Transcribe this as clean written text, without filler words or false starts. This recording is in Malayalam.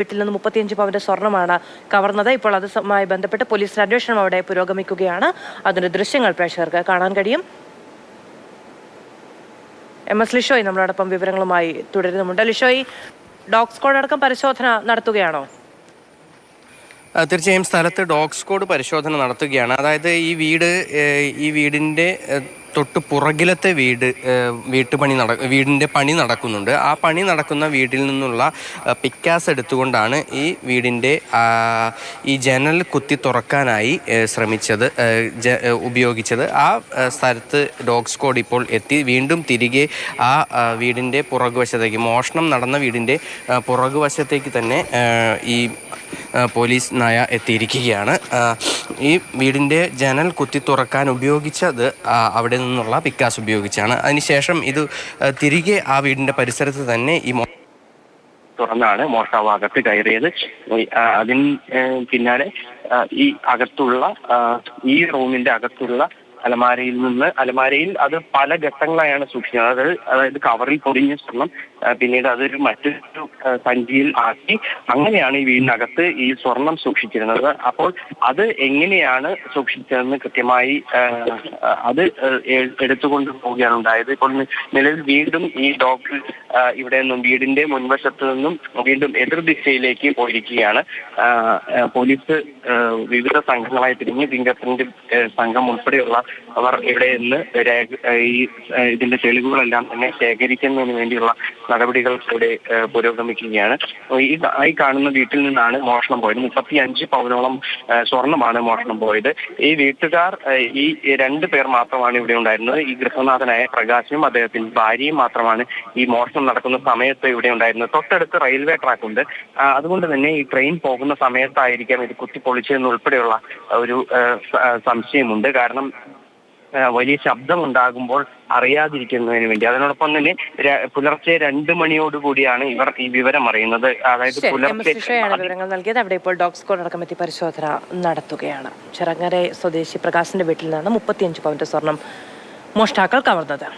വീട്ടിൽ നിന്ന് 35 പവന്റെ സ്വർണ്ണമാണ് കവർന്നത്. ഇപ്പോൾ അതുമായി ബന്ധപ്പെട്ട് പോലീസിന്റെ അന്വേഷണം അവിടെ പുരോഗമിക്കുകയാണ്. അതിന്റെ ദൃശ്യങ്ങൾ പ്രേക്ഷകർക്ക് കാണാൻ കഴിയും. MS ലിഷോയ് നമ്മളോടൊപ്പം വിവരങ്ങളുമായി തുടരുന്നുമുണ്ട്. ലിഷോയ്, ഡോഗ് സ്ക്വാഡ് അടക്കം പരിശോധന നടത്തുകയാണോ? തീർച്ചയായും സ്ഥലത്ത് ഡോഗ് സ്ക്വാഡ് പരിശോധന നടത്തുകയാണ്. അതായത് ഈ വീടിൻ്റെ തൊട്ട് പുറകിലത്തെ വീടിൻ്റെ പണി നടക്കുന്നുണ്ട്. ആ പണി നടക്കുന്ന വീട്ടിൽ നിന്നുള്ള പിക്കാസ് എടുത്തുകൊണ്ടാണ് ഈ വീടിൻ്റെ ഈ ജനൽ കുത്തി തുറക്കാനായി ഉപയോഗിച്ചത്. ആ സ്ഥലത്ത് ഡോഗ് സ്ക്വാഡ് ഇപ്പോൾ എത്തി വീണ്ടും തിരികെ ആ വീടിൻ്റെ പുറകുവശത്തേക്ക്, മോഷണം നടന്ന വീടിൻ്റെ പുറകുവശത്തേക്ക് തന്നെ ഈ പോലീസ് നായ എത്തിയിരിക്കുകയാണ്. ഈ വീടിൻ്റെ ജനൽ കുത്തി തുറക്കാൻ ഉപയോഗിച്ചത് അവിടെ നിന്നുള്ള പിക്കാസ് ഉപയോഗിച്ചാണ്. അതിനുശേഷം ഇത് തിരികെ ആ വീടിൻ്റെ പരിസരത്ത് തന്നെ ഈ തുറന്നാണ് മോഷ്ടാവ് അകത്ത് കയറിയത്. അതിന് പിന്നാലെ ഈ അകത്തുള്ള ഈ റൂമിൻ്റെ അകത്തുള്ള അലമാരയിൽ അത് പല ഘട്ടങ്ങളായാണ് സൂക്ഷിക്കുന്നത്. അതായത് കവറിൽ പൊടിഞ്ഞ സ്വർണം പിന്നീട് അതൊരു മറ്റൊരു സഞ്ചിയിൽ ആക്കി അങ്ങനെയാണ് ഈ വീടിനകത്ത് ഈ സ്വർണം സൂക്ഷിച്ചിരുന്നത്. അപ്പോൾ അത് എങ്ങനെയാണ് സൂക്ഷിച്ചതെന്ന് കൃത്യമായി അത് എടുത്തുകൊണ്ട് പോവുകയാണ് ഉണ്ടായത്. ഇപ്പോൾ നിലവിൽ വീണ്ടും ഈ ഡോഗ് ഇവിടെ നിന്നും വീടിന്റെ മുൻവശത്ത് നിന്നും വീണ്ടും എതിർദിശയിലേക്ക് പോയിരിക്കുകയാണ്. പോലീസ് വിവിധ സംഘങ്ങളായി തിരിഞ്ഞ് ഫിംഗർ പ്രിന്റ് സംഘം ഉൾപ്പെടെയുള്ള അവർ ഇവിടെ നിന്ന് ഇതിന്റെ തെളിവുകളെല്ലാം തന്നെ ശേഖരിക്കുന്നതിന് വേണ്ടിയുള്ള നടപടികൾ ഇവിടെ പുരോഗമിക്കുകയാണ്. ഈ കാണുന്ന വീട്ടിൽ നിന്നാണ് മോഷണം പോയത്. 35 പവനോളം സ്വർണമാണ് മോഷണം പോയത്. ഈ വീട്ടുകാർ ഈ 2 പേർ മാത്രമാണ് ഇവിടെ ഉണ്ടായിരുന്നത്. ഈ ഗൃഹനാഥനായ പ്രകാശനും അദ്ദേഹത്തിന്റെ ഭാര്യയും മാത്രമാണ് ഈ മോഷണം നടക്കുന്ന സമയത്ത് ഇവിടെ ഉണ്ടായിരുന്നത്. തൊട്ടടുത്ത് റെയിൽവേ ട്രാക്ക് ഉണ്ട്. അതുകൊണ്ട് തന്നെ ഈ ട്രെയിൻ പോകുന്ന സമയത്തായിരിക്കാം ഇത് കുത്തിപ്പൊളിച്ചതെന്നുൾപ്പെടെയുള്ള ഒരു സംശയമുണ്ട്. കാരണം വലിയ ശബ്ദമുണ്ടാകുമ്പോൾ അറിയാതിരിക്കുന്നതിന് വേണ്ടി. അതിനോടൊപ്പം തന്നെ പുലർച്ചെ 2 മണിയോടുകൂടിയാണ് ഇവർ ഈ വിവരം അറിയുന്നത്. അതായത് വിവരങ്ങൾ നൽകിയത്. അവിടെ ഇപ്പോൾ ഡോഗ് സ്ക്വാഡ് അടക്കം എത്തി പരിശോധന നടത്തുകയാണ്. ചിറങ്ങര സ്വദേശി പ്രകാശിന്റെ വീട്ടിൽ നിന്നാണ് 35 പവന്റെ സ്വർണം മോഷ്ടാക്കൾ കവർന്നത്.